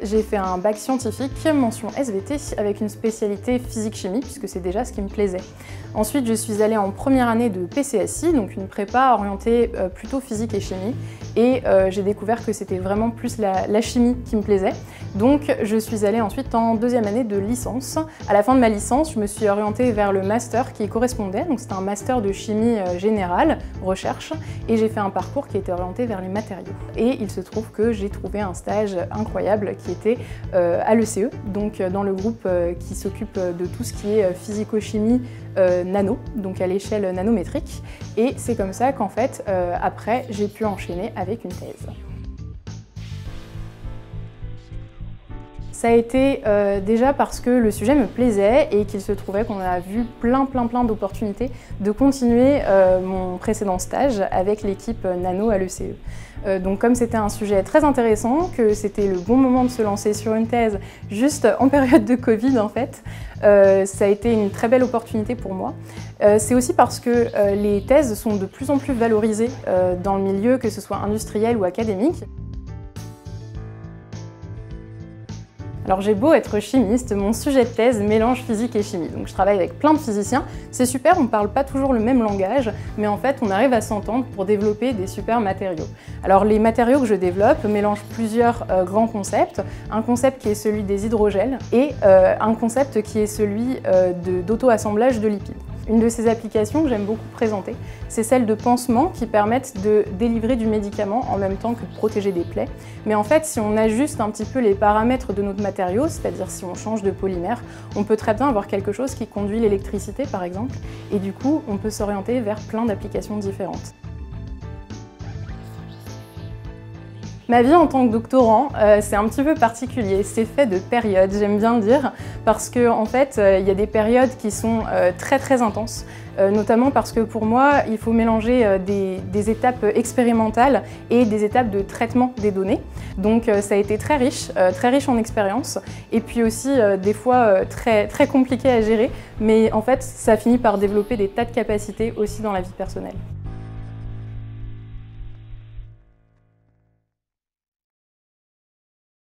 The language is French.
J'ai fait un bac scientifique, mention SVT, avec une spécialité physique-chimie, puisque c'est déjà ce qui me plaisait. Ensuite, je suis allée en première année de PCSI, donc une prépa orientée plutôt physique et chimie, et j'ai découvert que c'était vraiment plus la chimie qui me plaisait. Donc je suis allée ensuite en deuxième année de licence. À la fin de ma licence, je me suis orientée vers le master qui correspondait, donc c'était un master de chimie générale, recherche, et j'ai fait un parcours qui était orienté vers les matériaux. Et il se trouve que j'ai trouvé un stage incroyable qui était à l'ECE, donc dans le groupe qui s'occupe de tout ce qui est physico-chimie nano, donc à l'échelle nanométrique. Et c'est comme ça qu'en fait, après, j'ai pu enchaîner avec une thèse. Ça a été déjà parce que le sujet me plaisait et qu'il se trouvait qu'on a vu plein d'opportunités de continuer mon précédent stage avec l'équipe Nano à l'ECE. Donc comme c'était un sujet très intéressant, que c'était le bon moment de se lancer sur une thèse juste en période de Covid en fait, ça a été une très belle opportunité pour moi. C'est aussi parce que les thèses sont de plus en plus valorisées dans le milieu, que ce soit industriel ou académique. Alors j'ai beau être chimiste, mon sujet de thèse mélange physique et chimie. Donc je travaille avec plein de physiciens, c'est super, on ne parle pas toujours le même langage, mais en fait on arrive à s'entendre pour développer des super matériaux. Alors les matériaux que je développe mélangent plusieurs grands concepts. Un concept qui est celui des hydrogels et un concept qui est celui d'auto-assemblage de lipides. Une de ces applications que j'aime beaucoup présenter, c'est celle de pansements qui permettent de délivrer du médicament en même temps que de protéger des plaies. Mais en fait, si on ajuste un petit peu les paramètres de notre matériau, c'est-à-dire si on change de polymère, on peut très bien avoir quelque chose qui conduit l'électricité par exemple, et du coup, on peut s'orienter vers plein d'applications différentes. Ma vie en tant que doctorant, c'est un petit peu particulier, c'est fait de périodes, j'aime bien le dire, parce qu'en fait, il y a des périodes qui sont très intenses, notamment parce que pour moi, il faut mélanger des étapes expérimentales et des étapes de traitement des données. Donc ça a été très riche en expérience, et puis aussi des fois très compliqué à gérer, mais en fait, ça finit par développer des tas de capacités aussi dans la vie personnelle.